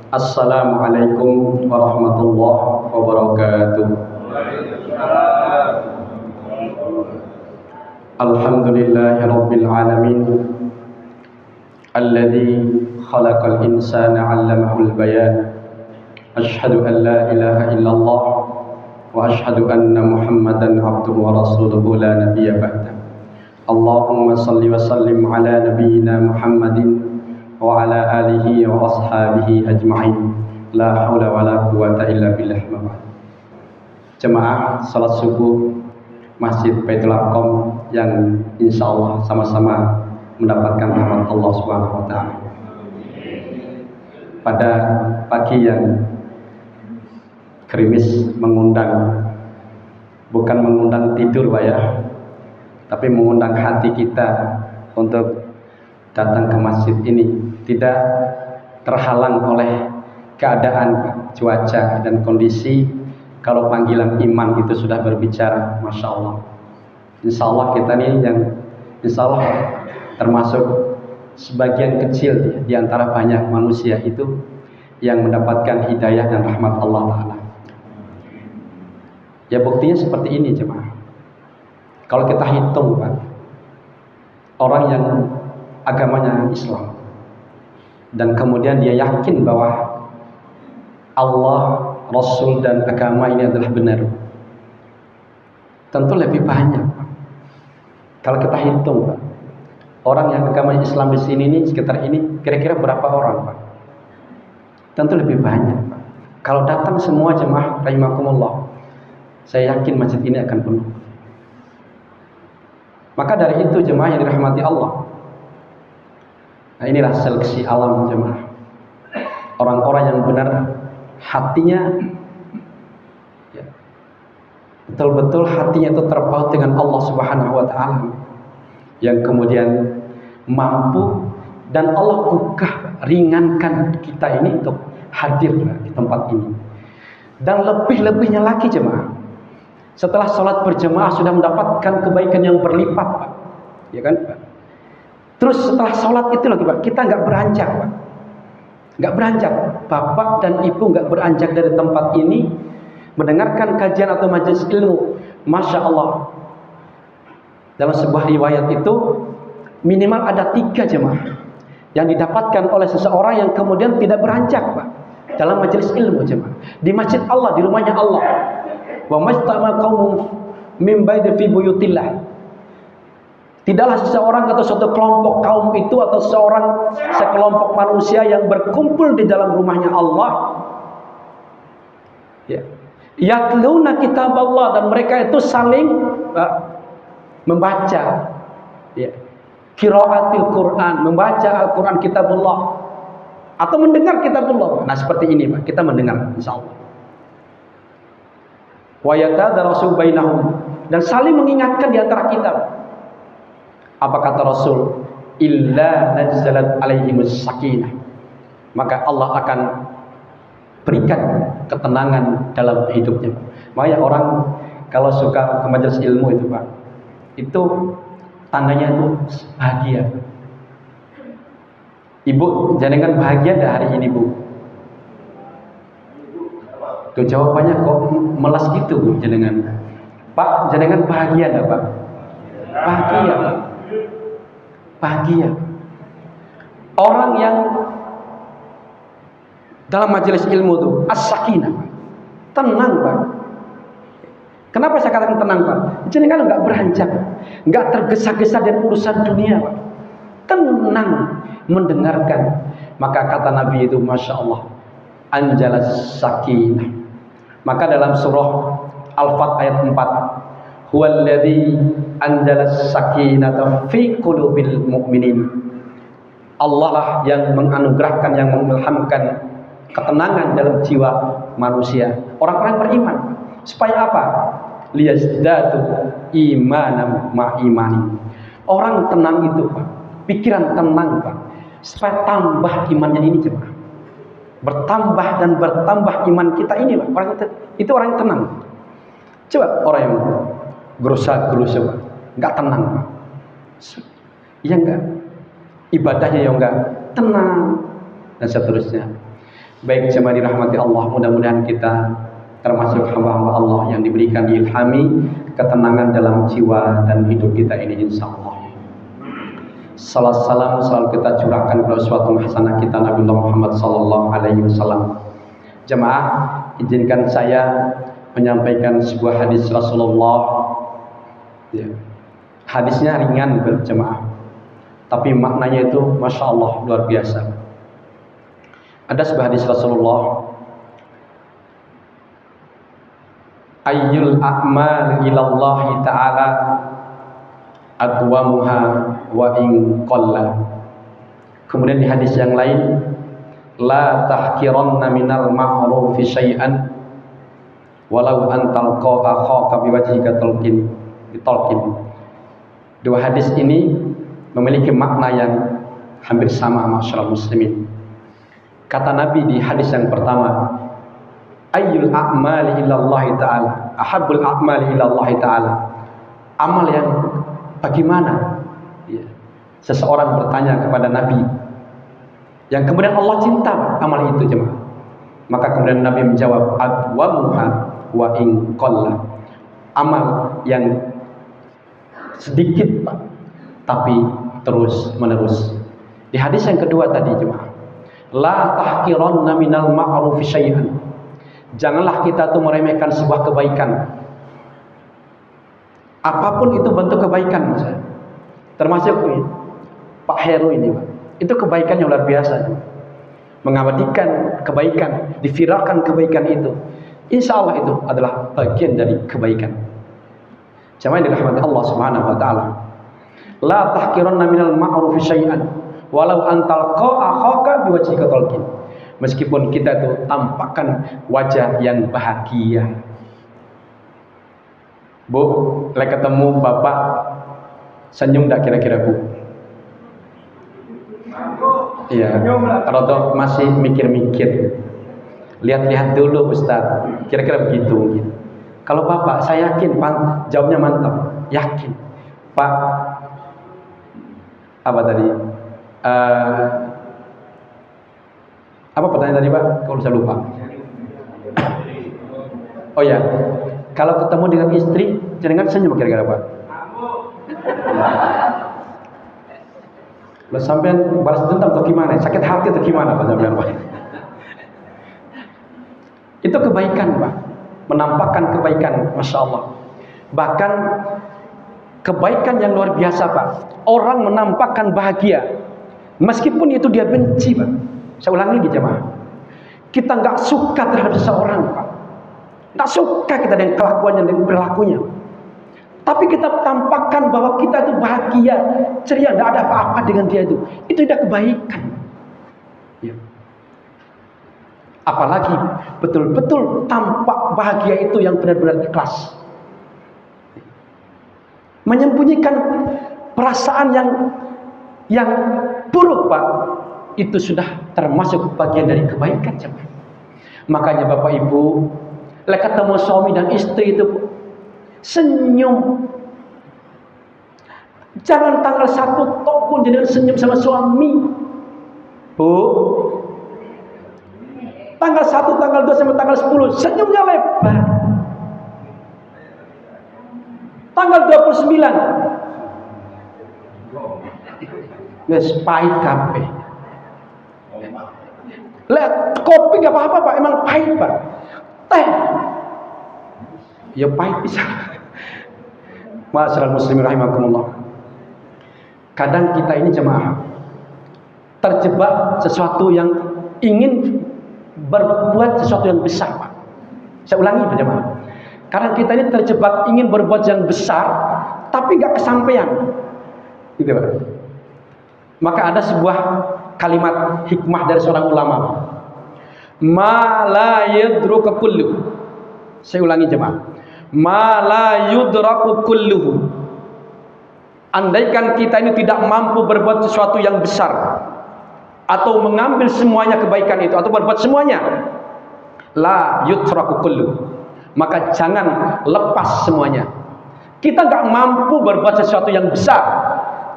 Assalamualaikum warahmatullahi wabarakatuh. Alhamdulillahi rabbil alamin alladzi khalaqal insana 'allamahul bayan. Asyhadu an la ilaha illallah wa asyhadu anna Muhammadan abduhu wa rasuluhu la nabiyya ba'da. Allahumma salli wa sallim ala nabiyyina Muhammadin wa ala alihi wa ashabihi ajma'in. La haula wa la quwata illa billah. Jemaah salat subuh Masjid Baitul Aqam yang insyaallah sama-sama mendapatkan rahmat Allah Subhanahu wa taala. Pada pagi yang gerimis mengundang, bukan mengundang tidur Pak ya, tapi mengundang hati kita untuk datang ke masjid ini, tidak terhalang oleh keadaan cuaca dan kondisi. Kalau panggilan iman itu sudah berbicara, Masya Allah. Insya Allah kita nih yang Insya Allah termasuk sebagian kecil di antara banyak manusia itu yang mendapatkan hidayah dan rahmat Allah Ta'ala. Ya buktinya seperti ini jemaah. Kalau kita hitung Pak, orang yang agamanya Islam dan kemudian dia yakin bahwa Allah, Rasul dan agama ini adalah benar, tentu lebih banyak Pak. Kalau kita hitung Pak, orang yang agama Islam di sini ini sekitar ini kira-kira berapa orang Pak? Tentu lebih banyak Pak. Kalau datang semua jemaah rahimakumullah, saya yakin masjid ini akan penuh. Maka dari itu jemaah yang dirahmati Allah, nah inilah seleksi alam jemaah. Orang-orang yang benar hatinya ya, betul-betul hatinya itu terpaut dengan Allah Subhanahu wa taala, yang kemudian mampu dan Allah gugah ringankan kita ini untuk hadir di tempat ini. Dan lebih-lebihnya lagi jemaah, setelah sholat berjemaah sudah mendapatkan kebaikan yang berlipat Pak, ya kan Pak? Terus setelah sholat itu lagi Pak, kita nggak beranjak Pak, nggak beranjak. Bapak dan ibu nggak beranjak dari tempat ini mendengarkan kajian atau majelis ilmu. Masya Allah, dalam sebuah riwayat itu minimal ada 3 jemaah yang didapatkan oleh seseorang yang kemudian tidak beranjak Pak dalam majelis ilmu jemaah di masjid Allah, di rumahnya Allah. Wa majtama qaumun min baiti fi buyutillah. Tidaklah seseorang atau suatu kelompok kaum itu atau sekelompok manusia yang berkumpul di dalam rumahnya Allah, ya, yatluna kitab Allah, dan mereka itu saling membaca, ya, qiraatil Quran, membaca Al-Quran kitabullah atau mendengar kitabullah. Nah seperti ini Pak, kita mendengar insyaallah. Wa yatadarasu bainahum, dan saling mengingatkan di antara kita. Apa kata Rasul? Illa nazzalat alaihimus sakinah, maka Allah akan berikan ketenangan dalam hidupnya. Makanya orang kalau suka ke majelis ilmu itu Pak, itu tandanya itu bahagia. Ibu jenengan bahagia enggak hari ini Bu? Tuh jawabannya kok melas gitu jenengan. Pak, jenengan bahagia enggak Pak? Bahagia Pak. Bahagia. Orang yang dalam majelis ilmu itu as-sakinah, tenang Pak. Kenapa saya katakan tenang Pak? Jenengan enggak beranjak, enggak tergesa-gesa dengan urusan dunia Pak. Tenang mendengarkan. Maka kata Nabi itu Masya Allah, anjalas sakinah. Maka dalam surah Al-Fat ayat 4, huwallazi anjalas sakinata fi qulubil mu'minin. Allah lah yang menganugerahkan, yang mengilhamkan ketenangan dalam jiwa manusia, orang-orang beriman. Supaya apa? Liyazdadu imanan ma'imani. Orang tenang itu Pak, pikiran tenang Pak, supaya tambah imannya ini jemaah. Bertambah dan bertambah iman kita ini Pak. Orang itu orang yang tenang. Coba orang yang gerusa-gerusa Pak, nggak tenang Pak. Ya enggak, ibadahnya ya enggak tenang, dan seterusnya. Baik jemaah dirahmati Allah, mudah-mudahan kita termasuk hamba-hamba Allah yang diberikan ilhami ketenangan dalam jiwa dan hidup kita ini insya Allah. Salam selalu kita curahkan kepada uswatun hasanah kita Nabi Muhammad sallallahu alaihi wasallam. Jemaah, izinkan saya menyampaikan sebuah hadis Rasulullah. Ya. Hadisnya ringan berjemaah, tapi maknanya itu masya Allah luar biasa. Ada sebuah hadis Rasulullah, ayyul a'mal ilallahi ta'ala adwamuha wa in qalla. Kemudian di hadis yang lain, la tahkiranna minal ma'rufi syai'an walau an talqa akhaka biwajhika talqin. Dua hadis ini memiliki makna yang hampir sama masyarakat muslimin. Kata Nabi di hadis yang pertama, ayyul a'mali ilallahi ta'ala, ahabbul a'mali ilallahi ta'ala. Amal yang bagaimana? Ya. Seseorang bertanya kepada Nabi, yang kemudian Allah cinta amal itu jemaah. Maka kemudian Nabi menjawab, adwamuha wa in qalla. Amal yang sedikit Pak, tapi terus menerus. Di hadis yang kedua tadi jemaah, la tahkiranna minal ma'rufi syai'an. Janganlah kita tuh meremehkan sebuah kebaikan. Apapun itu bentuk kebaikan, Mas. Termasuk ini, Pak Heru ini, Pak. Itu kebaikan yang luar biasa. Mengabadikan kebaikan, diviralkan kebaikan itu. Insya Allah itu adalah bagian dari kebaikan. Jamaah yang dirahmati Allah Subhanahu wa taala. La tahkiranna minal ma'rufi syai'an walau antal akhaka biwajhika talqin. Meskipun kita itu tampakkan wajah yang bahagia. Bu, lagi ketemu Bapak senyum enggak kira-kira Bu? Iya, kalau masih mikir-mikir. Lihat-lihat dulu Ustaz. Kira-kira begitu mungkin. Kalau Bapak, saya yakin jawabnya mantap. Yakin. Pak, apa tadi? Apa pertanyaan tadi Pak? Kalau bisa lupa. Oh ya, kalau ketemu dengan istri, jangan senyum kira-kira Pak. Lo sampean balas dendam atau gimana? Sakit hati atau gimana Pak sampean Pak? Itu kebaikan Pak, menampakkan kebaikan, masya Allah. Bahkan kebaikan yang luar biasa Pak. Orang menampakkan bahagia, meskipun itu dia benci Pak. Saya ulangi lagi jemaah. Kita nggak suka terhadap seseorang Pak. Nggak suka kita dengan kelakuannya, dengan perilakunya. Tapi kita tampakkan bahwa kita itu bahagia, ceria, tidak ada apa-apa dengan dia itu. Itu tidak kebaikan. Ya. Apalagi betul-betul tampak bahagia itu yang benar-benar ikhlas. Menyembunyikan perasaan yang buruk Pak, itu sudah termasuk bagian dari kebaikan jemaah. Makanya Bapak Ibu, ketemu suami dan istri itu senyum. Jangan tanggal 1 tok pun jangan senyum sama suami. Bu, tanggal 1, tanggal 2 sampai tanggal 10 senyumnya lebar. Tanggal 29 wes pahit kabeh. Lihat kopi gak apa-apa Pak, emang pahit Pak. Teh ya pahit bisa. Ma'asyiral muslimin rahimakumullah. Kadang kita ini jemaah terjebak sesuatu yang ingin berbuat sesuatu yang besar Pak. Saya ulangi jemaah. Karena kita ini terjebak ingin berbuat yang besar tapi gak kesampaian. Gitu Pak. Maka ada sebuah kalimat hikmah dari seorang ulama. Ma la yudruku kulluhu. Saya ulangi jemaah. Ma la yudraku kulluhu. Andaikan kita ini tidak mampu berbuat sesuatu yang besar atau mengambil semuanya kebaikan itu atau berbuat semuanya, la yudraku kulluhu, maka jangan lepas semuanya. Kita nggak mampu berbuat sesuatu yang besar,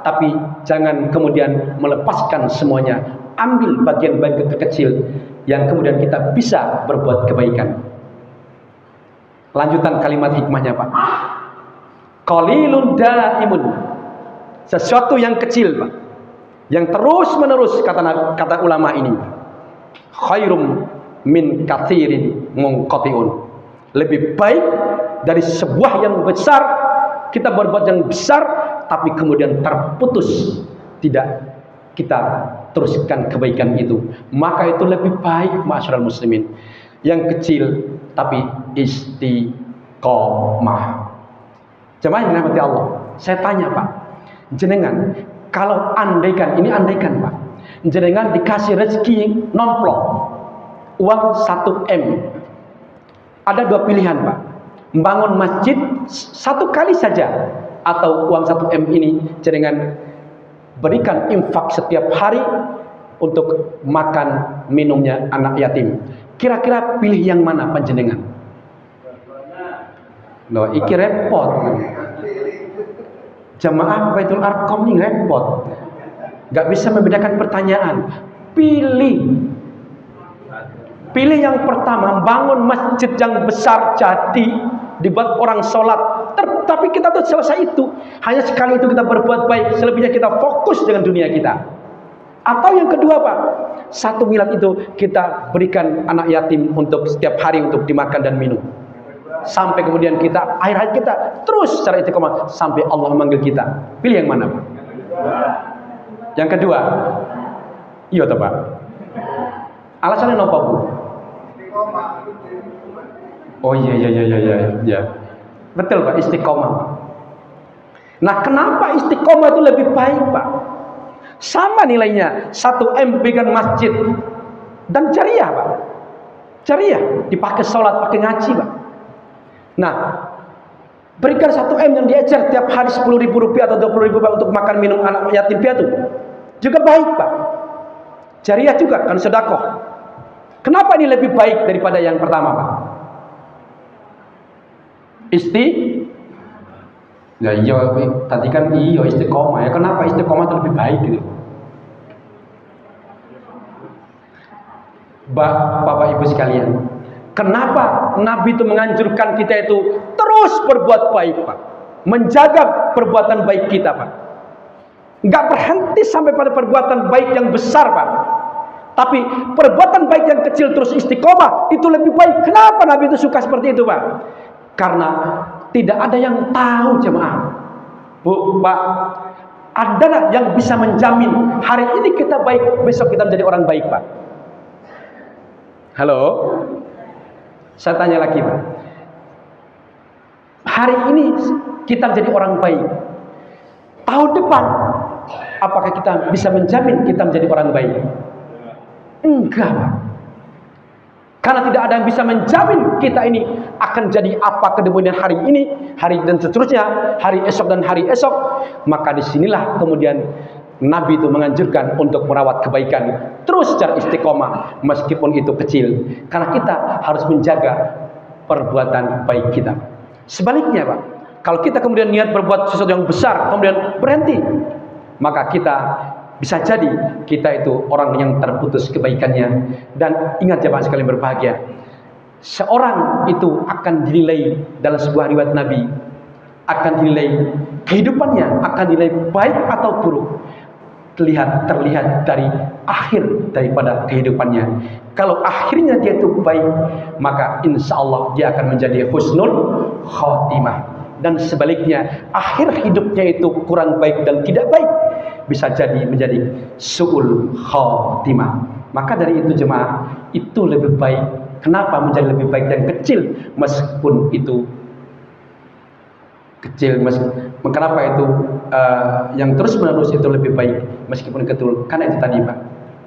tapi jangan kemudian melepaskan semuanya ambil bagian-bagian kecil yang kemudian kita bisa berbuat kebaikan. Lanjutan kalimat hikmahnya Pak. Qalilun daimun. Sesuatu yang kecil Pak, yang terus menerus, kata ulama ini, khairum min katsirin munqati'un. Lebih baik dari sebuah yang besar, kita berbuat yang besar tapi kemudian terputus, tidak kita teruskan kebaikan itu, maka itu lebih baik ma'asyiral muslimin. Yang kecil tapi istiqomah. Jemaah yang dirahmati Allah, saya tanya Pak, jenengan kalau andaikan Pak, jenengan dikasih rezeki nomplok uang 1 M, ada 2 pilihan Pak, membangun masjid 1 kali saja, atau uang 1 M ini jenengan berikan infak setiap hari untuk makan minumnya anak yatim. Kira-kira pilih yang mana panjenengan? Loh, iki repot. Jamaah Baitul Arqam ini repot. Gak bisa membedakan pertanyaan. Pilih yang pertama, bangun masjid yang besar jadi, dibuat orang sholat. Tapi kita tuh selesai itu. Hanya sekali itu kita berbuat baik, selebihnya kita fokus dengan dunia kita. Atau yang kedua Pak, 1 miliar itu kita berikan anak yatim untuk setiap hari untuk dimakan dan minum. Sampai kemudian kita, akhir hayat kita terus secara istiqomah sampai Allah memanggil kita. Pilih yang mana Pak? Yang kedua. Iya toh Pak? Alasannya apa Bu? Oh iya. Betul Pak, istiqomah. Nah, kenapa istiqomah itu lebih baik Pak? Sama nilainya 1 M bikin masjid dan jariah Pak. Jariah dipakai sholat, pakai ngaji Pak. Nah, berikan 1 M yang diecer tiap hari 10.000 rupiah atau 20.000 Pak untuk makan minum anak yatim piatu juga baik Pak. Jariah juga kan sedekah. Kenapa ini lebih baik daripada yang pertama Pak? Ya iya, tadi kan iya istiqomah ya. Kenapa istiqomah itu lebih baik gitu? Bapak Ibu sekalian, kenapa Nabi itu menganjurkan kita itu terus berbuat baik Pak, menjaga perbuatan baik kita Pak, nggak berhenti sampai pada perbuatan baik yang besar Pak, tapi perbuatan baik yang kecil terus istiqomah itu lebih baik. Kenapa Nabi itu suka seperti itu Pak? Karena tidak ada yang tahu jemaah, Bu, Pak, ada yang bisa menjamin hari ini kita baik, besok kita menjadi orang baik Pak? Halo, saya tanya lagi Pak, hari ini kita menjadi orang baik, tahun depan apakah kita bisa menjamin kita menjadi orang baik? Enggak Pak. Karena tidak ada yang bisa menjamin kita ini akan jadi apa kemudian hari ini, hari dan seterusnya, hari esok dan hari esok. Maka disinilah kemudian Nabi itu menganjurkan untuk merawat kebaikan terus secara istiqomah meskipun itu kecil. Karena kita harus menjaga perbuatan baik kita. Sebaliknya Pak, kalau kita kemudian niat berbuat sesuatu yang besar kemudian berhenti, maka kita bisa jadi kita itu orang yang terputus kebaikannya. Dan ingat jemaah sekalian berbahagia, seorang itu akan dinilai dalam sebuah riwayat Nabi, akan dinilai kehidupannya, akan dinilai baik atau buruk terlihat dari akhir daripada kehidupannya. Kalau akhirnya dia itu baik, maka insya Allah dia akan menjadi husnul khotimah. Dan sebaliknya, akhir hidupnya itu kurang baik dan tidak baik, bisa jadi menjadi su'ul khotimah. Maka dari itu jemaah, itu lebih baik. Kenapa menjadi lebih baik yang kecil meskipun itu kecil? Kenapa itu yang terus menerus itu lebih baik meskipun kecil? Karena itu tadi Pak,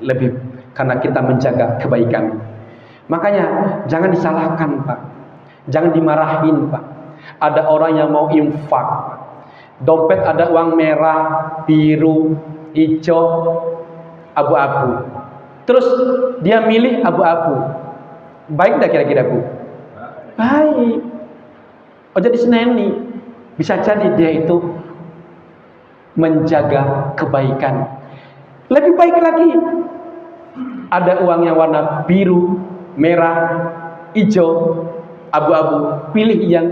lebih karena kita menjaga kebaikan. Makanya jangan disalahkan Pak, jangan dimarahin Pak. Ada orang yang mau infak, dompet ada uang merah, biru, hijau, abu-abu, terus dia milih abu-abu. Baik dah kira-kira Bu? Baik. Oh, jadi seneni. Bisa jadi dia itu menjaga kebaikan. Lebih baik lagi Ada uang yang warna biru, merah, hijau, abu-abu. Pilih yang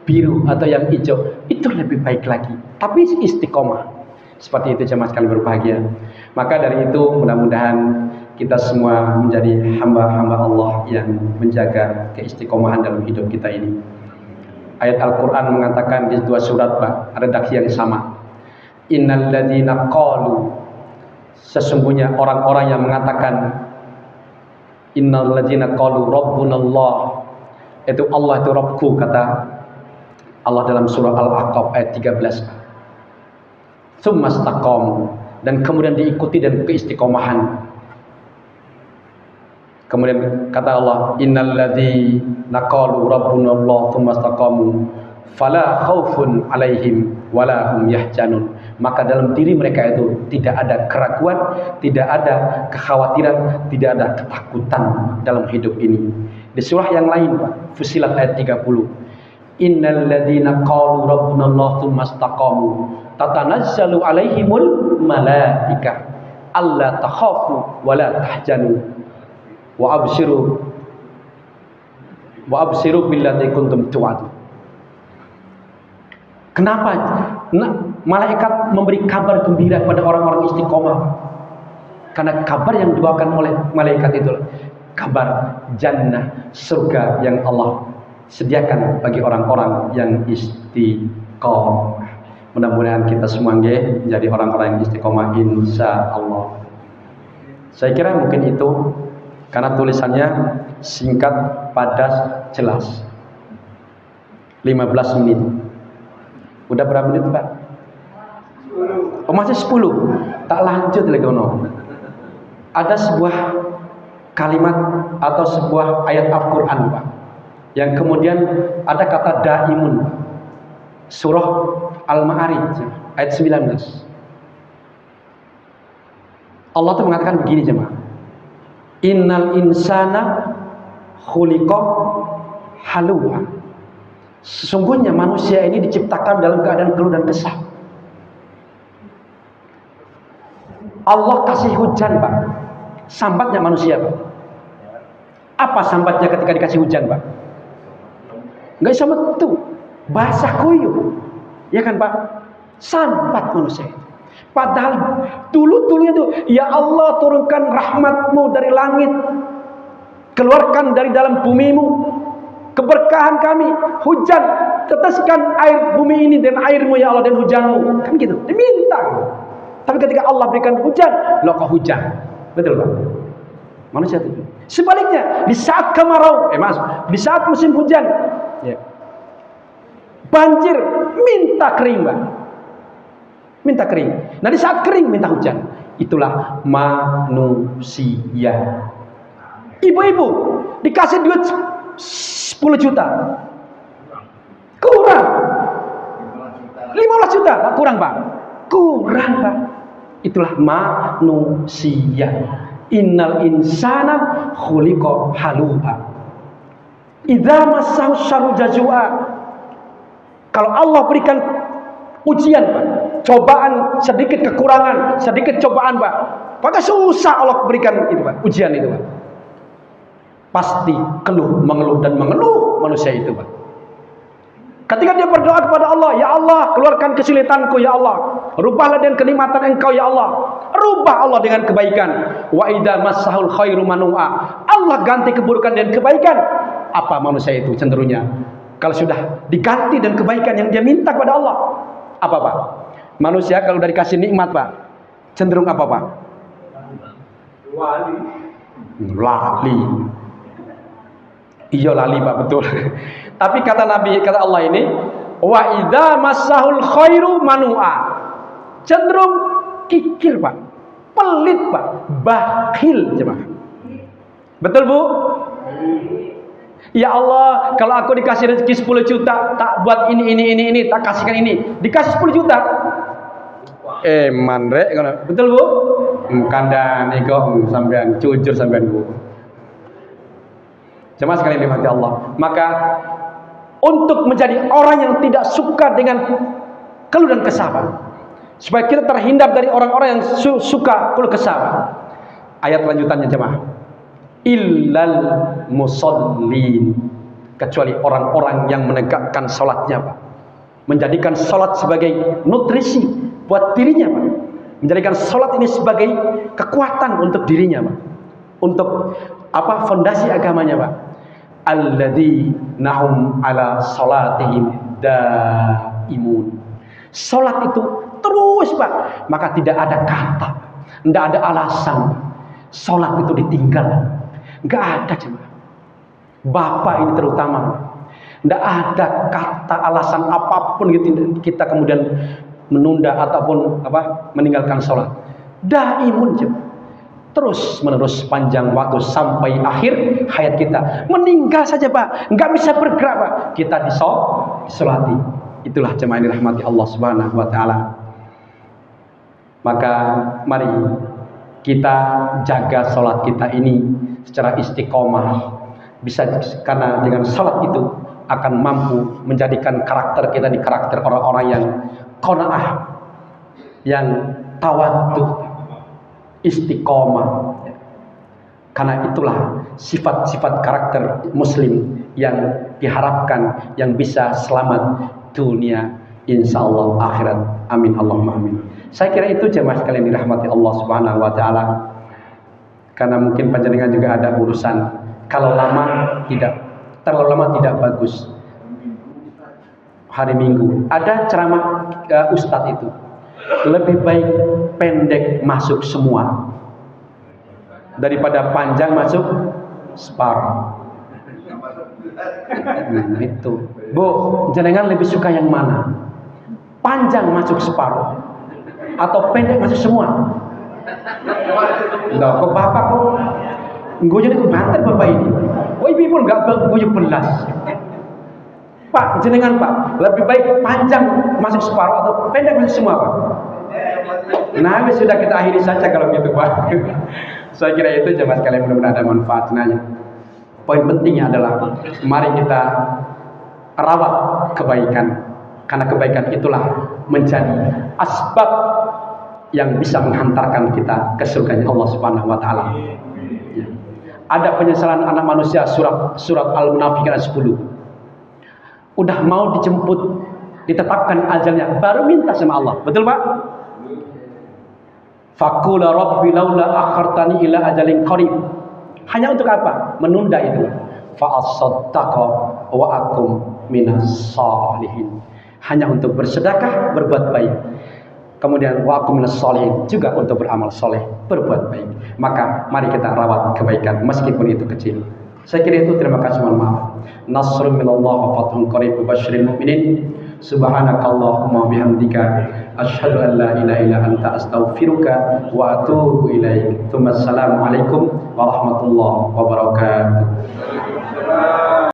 biru atau yang hijau. Itu lebih baik lagi. Tapi istiqomah. Seperti itu jemaah sekalian berbahagia. Maka dari itu mudah-mudahan kita semua menjadi hamba-hamba Allah yang menjaga keistiqomahan dalam hidup kita ini. Ayat Al-Quran mengatakan di dua surat, Pak, redaksi yang sama. Innal ladzina qalu, sesungguhnya orang-orang yang mengatakan, innal ladzina qalu rabbunallah, itu Allah itu Rabbku, kata Allah dalam surah Al-Ahqaf ayat 13. Tsumastaqamu, dan kemudian diikuti dan keistiqomahan. Kemudian kata Allah, innal ladzina qalu rabbunallah tsumastaqamu fala khaufun alaihim wala hum yahzanun. Maka dalam diri mereka itu tidak ada keraguan, tidak ada kekhawatiran, tidak ada ketakutan dalam hidup ini. Di surah yang lain, Pak, Fussilat ayat 30. Innal ladzina qalu rabbunallah tsumastaqamu tatanazzalu alaihimul malaikah alla takhafu wa la tahzanu wa abshiru billati kuntum tu'adun. Kenapa? Malaikat memberi kabar gembira kepada orang-orang istiqomah. Karena kabar yang dibawakan oleh malaikat itu kabar jannah, surga yang Allah sediakan bagi orang-orang yang istiqomah. Mudah-mudahan kita semua menjadi orang-orang yang istiqomah insya Allah. Saya kira mungkin itu, karena tulisannya singkat, padat, jelas. 15 menit. Udah berapa menit, Pak? Oh, masih 10. Tak lanjut lagi, no. Ada sebuah kalimat atau sebuah ayat Al-Quran, Pak, yang kemudian ada kata daimun. Surah Al-Ma'arij ayat 19. Allah itu mengatakan begini, jemaah. Innal insana khuliqa halu'a. Sesungguhnya manusia ini diciptakan dalam keadaan keluh dan kesah. Allah kasih hujan, Pak. Sambatnya manusia, Pak. Apa sambatnya ketika dikasih hujan, Pak? Nggak bisa metu. Basah kuyup. Ya kan, Pak? Sambat manusia. Padahal dulu-dulunya itu, ya Allah turunkan rahmat-Mu dari langit. Keluarkan dari dalam bumi-Mu keberkahan kami, hujan, teteskan air bumi ini dan air-Mu ya Allah, dan hujan-Mu. Kan gitu, diminta. Tapi ketika Allah berikan hujan, loh kok hujan? Betul, Pak? Manusia itu. Sebaliknya, di saat kemarau, di saat musim hujan, ya, banjir, minta kering, Pak. Minta kering. Nah, di saat kering minta hujan. Itulah manusia. Ibu-ibu dikasih duit 10 juta. Kurang. 15 juta, Pak, kurang, Pak. Kurang, Pak. Itulah manusia. Innal insana khuliqa halu'a. Idza massahu syarru jazua. Kalau Allah berikan ujian, Pak, cobaan, sedikit kekurangan, sedikit cobaan, Pak, maka susah Allah berikan itu, Pak, ujian itu, Pak. Pasti keluh, mengeluh dan mengeluh manusia itu, Pak. Ketika dia berdoa kepada Allah, ya Allah, keluarkan kesulitanku, ya Allah. Rubahlah dengan kenikmatan Engkau, ya Allah. Rubah Allah dengan kebaikan. Wa idza massahul khairu manu'a. Allah ganti keburukan dengan kebaikan. Apa manusia itu cenderungnya? Kalau sudah diganti dan kebaikan yang dia minta kepada Allah, apa, Pak? Manusia kalau udah dikasih nikmat, Pak, cenderung apa, Pak? Lali. Iya, lali, Pak, betul. Tapi kata Nabi, kata Allah ini, wa idza massahul khairu manu'a. Cenderung kikir, Pak. Pelit, Pak. Bakhil, jemaah. Betul, Bu? Ya Allah, kalau aku dikasih rezeki 10 juta, tak buat ini, tak kasihkan ini. Dikasih 10 juta. Mandre, betul, Bu? Kandani kok sampean jujur sampean, Bu. Jemaah sekalian dirahmati Allah. Maka untuk menjadi orang yang tidak suka dengan keluh dan kesah, supaya kita terhindar dari orang-orang yang suka keluh kesah, Ayat lanjutannya jemaah. Illal musallin, kecuali orang-orang yang menegakkan salatnya, Pak. Menjadikan salat sebagai nutrisi buat dirinya, Pak. Menjadikan salat ini sebagai kekuatan untuk dirinya, Pak. Untuk fondasi agamanya, Pak. Alladzina ala salatihim daimun. Salat itu terus, Pak. Maka tidak ada kata, tidak ada alasan salat itu ditinggal. Enggak ada, jemaah. Bapak ini terutama, tidak ada kata alasan apapun gitu kita kemudian menunda ataupun meninggalkan sholat. Daimun, jemaah. Terus menerus panjang waktu sampai akhir hayat kita. Meninggal saja, Pak, nggak bisa bergerak, Pak. Kita disolati. Itulah jemaah yang dirahmati Allah Subhanahu wa taala. Maka mari kita jaga sholat kita ini secara istiqomah. Bisa, karena dengan sholat itu akan mampu menjadikan karakter kita di karakter orang-orang yang qanaah, yang tawadhu, istiqomah. Karena itulah sifat-sifat karakter muslim yang diharapkan, yang bisa selamat dunia, insya Allah akhirat. Amin Allahumma amin. Saya kira itu jemaah sekalian dirahmati Allah Subhanahu wa taala. Karena mungkin panjenengan juga ada urusan. Kalau terlalu lama tidak bagus. Hari Minggu ada ceramah Ustadz itu. Lebih baik pendek masuk semua daripada panjang masuk separuh. Nah, itu. Bu, jenengan lebih suka yang mana? Panjang masuk separuh atau pendek masuk semua? Loh, kok bapak kok nggoyo niku banter bapak ini. Oh, ibu pun enggak nggoyo belas. Pak, jenengan Pak, lebih baik panjang masuk separuh atau pendek masuk semua, Pak? Nah, sudah kita akhiri saja kalau gitu, Pak. Saya kira itu jemaah sekalian, mudah-mudahan ada manfaatnya. Poin pentingnya adalah mari kita rawat kebaikan, karena kebaikan itulah menjadi asbab yang bisa menghantarkan kita ke surganya Allah Subhanahu wa taala. Ya. Ada penyesalan anak manusia, surat Al-Munafiqun ayat 10. Udah mau dijemput, ditetapkan ajalnya, baru minta sama Allah. Betul, Pak? Faqula rabbi laula akhartani ila ajalin qarib. Hanya untuk apa? Menunda itu. Fa asaddaqa wa akum minas shalihin. Hanya untuk bersedekah, berbuat baik. Kemudian wa akum minas shalihin, juga untuk beramal soleh, berbuat baik. Maka mari kita rawat kebaikan meskipun itu kecil. Saya kira itu, terima kasih, mohon maaf. Nasrun minallah wa fathun qarib wa basyiril mu'minin. Subhanakallahumma bihamdika asyhadu an la ilaha illa anta astaghfiruka wa atubu ilaik. Assalamualaikum warahmatullahi wabarakatuh.